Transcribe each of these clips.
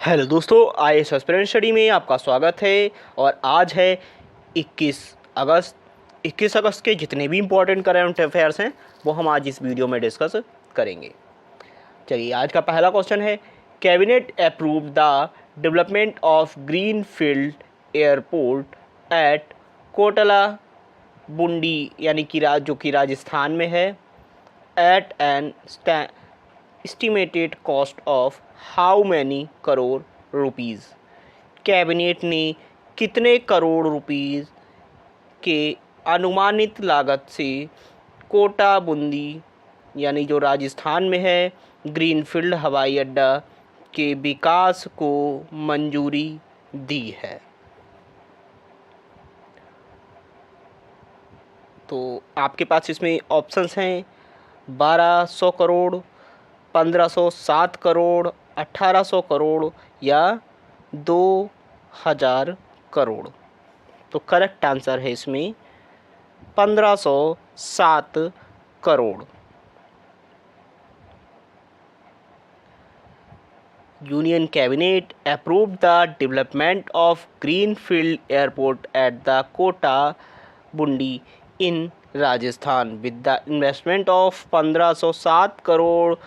Hello दोस्तों, IAS aspirant study में आपका स्वागत है। और आज है 21 अगस्त। 21 अगस्त के जितने भी इम्पोर्टेंट करंट अफेयर्स हैं वो हम आज इस वीडियो में डिस्कस करेंगे। चलिए, आज का पहला क्वेश्चन है, cabinet approve the development of green field airport at Kotla Bundi, यानी कि जो कि राजस्थान में है, at an estimated cost of how many crore rupees. Cabinet ने कितने करोड़ रुपीज़ के अनुमानित लागत से कोटा बूंदी, यानी जो राजस्थान में है, ग्रीनफील्ड हवाई अड्डा के विकास को मंजूरी दी है। तो आपके पास इसमें ऑप्शंस हैं 1200 करोड़, 1507 करोड़, 1800 करोड़ या 2000 करोड़। तो करेक्ट आंसर है इसमें 1507 crore. Union cabinet approved the development of greenfield airport at the Kota Bundi in Rajasthan with the investment of 1507 crore.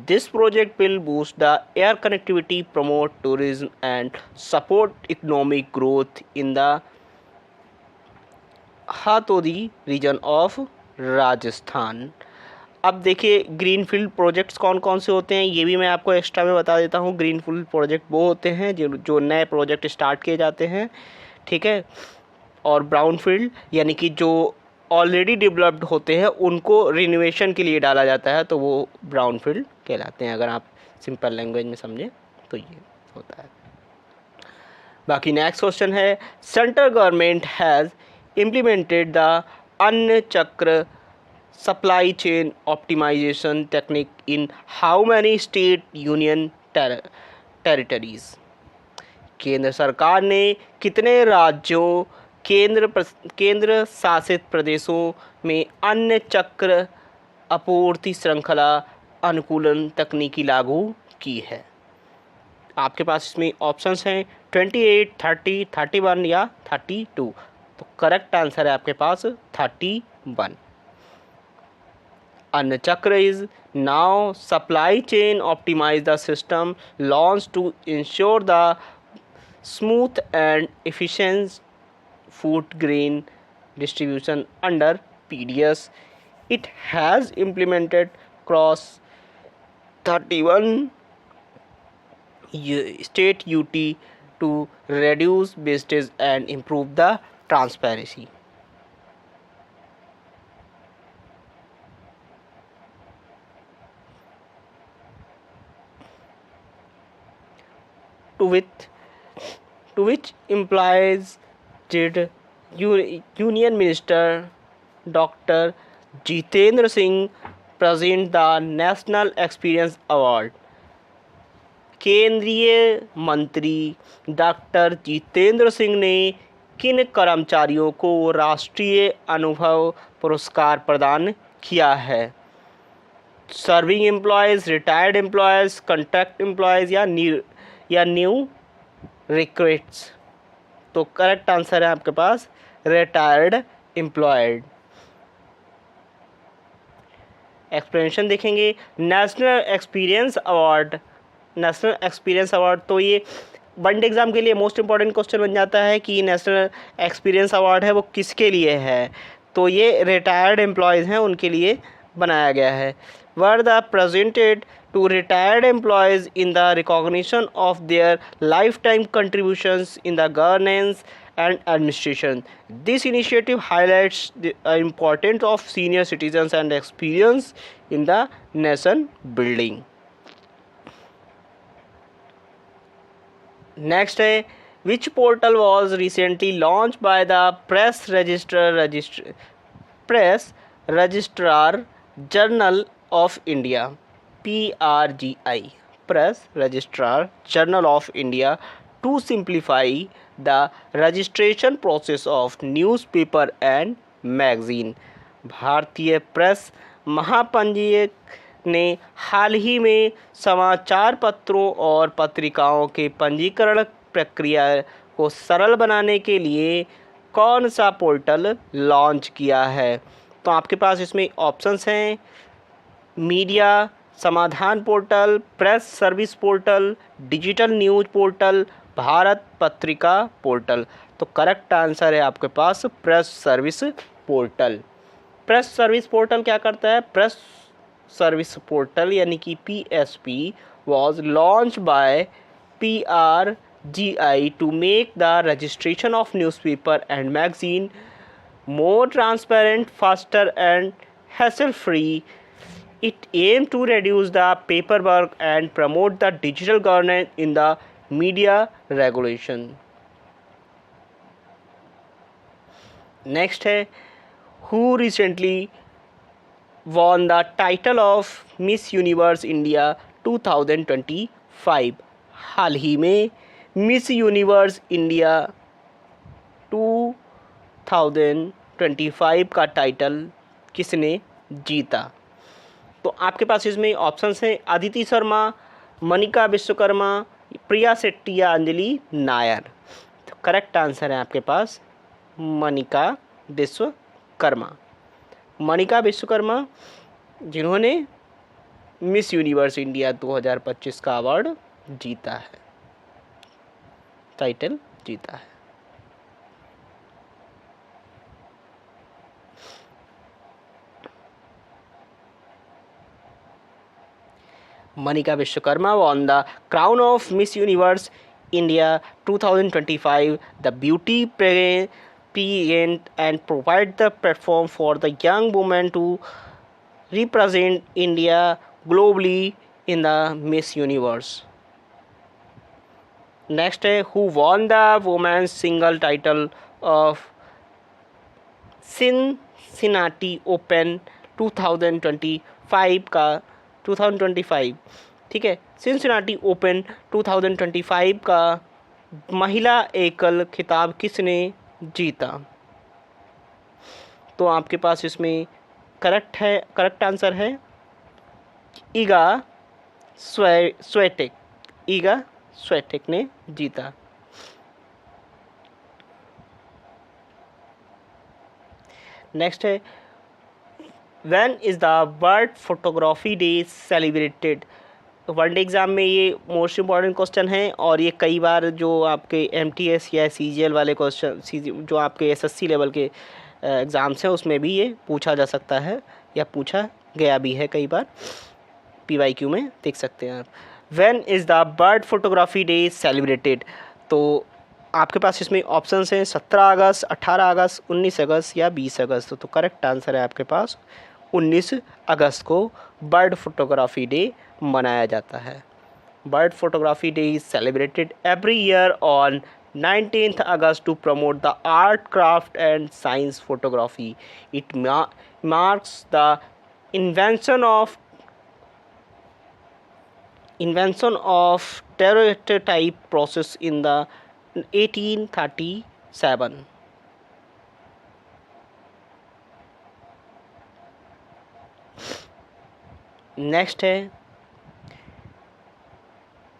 This project will boost the air connectivity, promote tourism and support economic growth in the Hathodi region of Rajasthan. अब देखिए, greenfield projects कौन कौन से होते हैं ये भी मैं आपको एक्स्ट्रा में बता देता हूँ। ग्रीनफील्ड प्रोजेक्ट वो होते हैं जो नए प्रोजेक्ट स्टार्ट किए जाते हैं, ठीक है। और ब्राउनफील्ड यानी कि जो ऑलरेडी डेवलप्ड होते हैं उनको रिनोवेशन के लिए डाला जाता है, तो वो ब्राउनफील्ड कहलाते हैं। अगर आप सिंपल लैंग्वेज में समझें तो ये होता है। बाकी नेक्स्ट क्वेश्चन है, central government has implemented the अन्न चक्र supply chain optimization technique in how many state union territories? केंद्र सरकार ने कितने राज्यों, केंद्र शासित प्रदेशों में अन्न चक्र आपूर्ति श्रृंखला अनुकूलन तकनीकी लागू की है? आपके पास इसमें ऑप्शंस हैं 28, 30, 31 या 32। तो करेक्ट आंसर है आपके पास 31। Anna Chakra is now supply chain optimize the system launched to ensure the smooth and efficient food grain distribution under PDS. It has implemented across 31 state UT to reduce wastage and improve the transparency. To which implies did Union Minister Dr. Jitendra Singh present the National Experience Award? केंद्रीय मंत्री doctor Jitendra Singh ने किन कर्मचारियों को राष्ट्रीय अनुभव पुरस्कार प्रदान किया है? Serving employees, retired employees, contract employees या न्यू रिक्रूट्स। तो करेक्ट आंसर है आपके पास रिटायर्ड एम्प्लॉयड। एक्सप्लेनेशन देखेंगे, नेशनल एक्सपीरियंस अवार्ड, तो ये वनडे एग्ज़ाम के लिए मोस्ट इंपॉर्टेंट क्वेश्चन बन जाता है कि नेशनल एक्सपीरियंस अवार्ड है वो किसके लिए है। तो ये रिटायर्ड एम्प्लॉयज़ हैं उनके लिए बनाया गया है। Were the presented to retired employees in the recognition of their lifetime contributions in the governance and administration. This initiative highlights the importance of senior citizens and experience in the nation building. Next है, which portal was recently launched by the Press Registrar Journal of India? PRGI, Press Registrar Journal of India, to simplify the registration process of newspaper and magazine. भारतीय press महापंजीयक ने हाल ही में समाचार पत्रों और पत्रिकाओं के पंजीकरण प्रक्रिया को सरल बनाने के लिए कौन सा पोर्टल लॉन्च किया है? तो आपके पास इसमें ऑप्शंस हैं media Samadhan portal, press service portal, digital news portal, Bharat Patrika portal. तो करेक्ट आंसर है आपके पास press service portal. Press service portal क्या करता है? प्रेस सर्विस पोर्टल यानी कि PSP was launched by PRGI to make the registration of newspaper and magazine more transparent, faster and hassle-free. It aims to reduce the paperwork and promote the digital governance in the media regulation. Next है who recently won the title of Miss Universe India 2025? हाल ही में miss universe India 2025 का title किसने जीता? तो आपके पास इसमें options हैं अदिति शर्मा, मनिका विश्वकर्मा, प्रिया शेट्टी या अंजलि नायर। तो करेक्ट आंसर है आपके पास मनिका विश्वकर्मा। मनिका विश्वकर्मा जिन्होंने मिस यूनिवर्स इंडिया 2025 का अवार्ड जीता है, टाइटल जीता है। Manika Vishwakarma won the crown of Miss Universe India 2025, the beauty pageant, and provide the platform for the young women to represent India globally in the Miss Universe. Next है who won the women's single title of Cincinnati Open 2025 का 2025, ठीक है, Cincinnati open 2025 का महिला एकल खिताब किसने जीता? तो आपके पास इसमें करेक्ट आंसर है ईगा स्वेटेक ने जीता। नेक्स्ट है When is the World Photography Day celebrated? तो वनडे एग्ज़ाम में ये मोस्ट इम्पॉर्टेंट क्वेश्चन है और ये कई बार जो आपके MTS या CGL वाले क्वेश्चन जो आपके SSC लेवल के एग्ज़ाम्स हैं उसमें भी ये पूछा जा सकता है या पूछा गया भी है कई बार, PYQ में देख सकते हैं आप। When is the World Photography Day celebrated? तो आपके पास इसमें ऑप्शंस हैं 17 अगस्त, 18 अगस्त, 19 अगस्त या 20 अगस्त। तो करेक्ट आंसर है आपके पास 19 अगस्त को बर्ड फोटोग्राफी डे मनाया जाता है। Bird photography day is celebrated every year on 19th August to promote the art, craft and science photography. It marks the invention of daguerreotype process in the 1837. Next है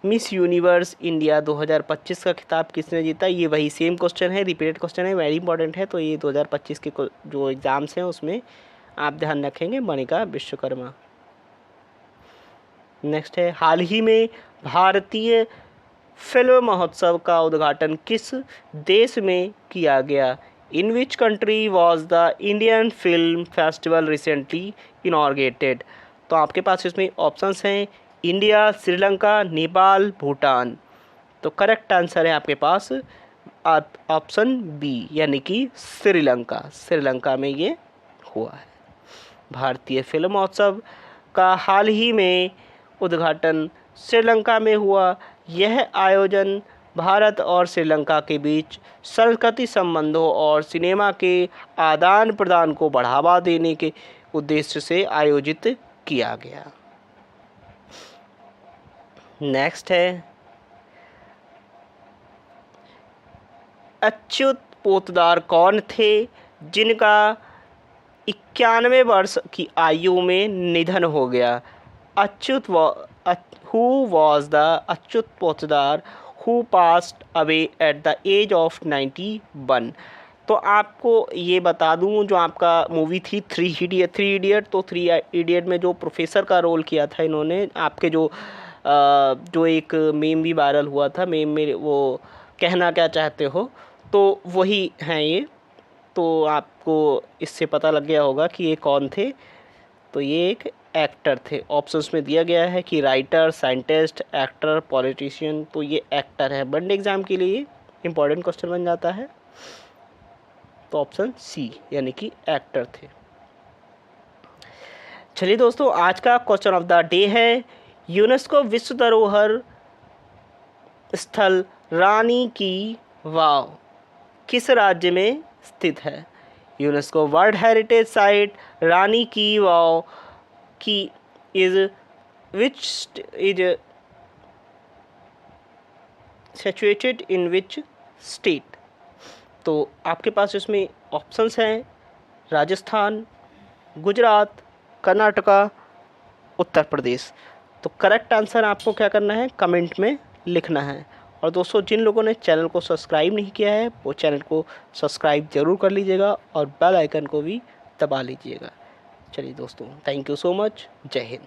miss universe India 2025 का खिताब किसने जीता? ये वही same question है, repeated question है, very important है। तो ये 2025 के जो एग्ज़ाम्स हैं उसमें आप ध्यान रखेंगे, मनिका विश्वकर्मा। नेक्स्ट है हाल ही में भारतीय फिल्म महोत्सव का उद्घाटन किस देश में किया गया? In which country was the Indian film festival recently inaugurated? तो आपके पास इसमें ऑप्शंस हैं इंडिया, श्रीलंका, नेपाल, भूटान। तो करेक्ट आंसर है आपके पास ऑप्शन बी यानी कि श्रीलंका। श्रीलंका में ये हुआ है। भारतीय फिल्म महोत्सव का हाल ही में उद्घाटन श्रीलंका में हुआ। यह आयोजन भारत और श्रीलंका के बीच सांस्कृतिक संबंधों और सिनेमा के आदान प्रदान को बढ़ावा देने के उद्देश्य से आयोजित किया गया। नेक्स्ट है अच्युत पोतदार कौन थे जिनका 91 वर्ष की आयु में निधन हो गया? who was the Achyut Poddar who passed away at the age of 91। तो आपको ये बता दूं, जो आपका मूवी थी थ्री इडियट, तो थ्री इडियट में जो प्रोफेसर का रोल किया था इन्होंने, आपके जो एक मीम भी वायरल हुआ था, मीम में वो कहना क्या चाहते हो, तो वही हैं ये। तो आपको इससे पता लग गया होगा कि ये कौन थे। तो ये एक एक्टर थे। ऑप्शंस में दिया गया है कि राइटर, साइंटिस्ट, एक्टर, पॉलिटिशियन। तो ये एक्टर है। वनडे एग्ज़ाम के लिए इम्पॉर्टेंट क्वेश्चन बन जाता है। तो ऑप्शन सी यानी कि एक्टर थे। चलिए दोस्तों, आज का क्वेश्चन ऑफ द डे है, यूनेस्को विश्व धरोहर स्थल रानी की वाव किस राज्य में स्थित है? यूनेस्को वर्ल्ड हेरिटेज साइट रानी की वाव की is situated in which state? तो आपके पास इसमें ऑप्शंस हैं राजस्थान, गुजरात, कर्नाटका, उत्तर प्रदेश। तो करेक्ट आंसर आपको क्या करना है, कमेंट में लिखना है। और दोस्तों, जिन लोगों ने चैनल को सब्सक्राइब नहीं किया है वो चैनल को सब्सक्राइब ज़रूर कर लीजिएगा और बेल आइकन को भी दबा लीजिएगा। चलिए दोस्तों, थैंक यू सो मच। जय हिंद।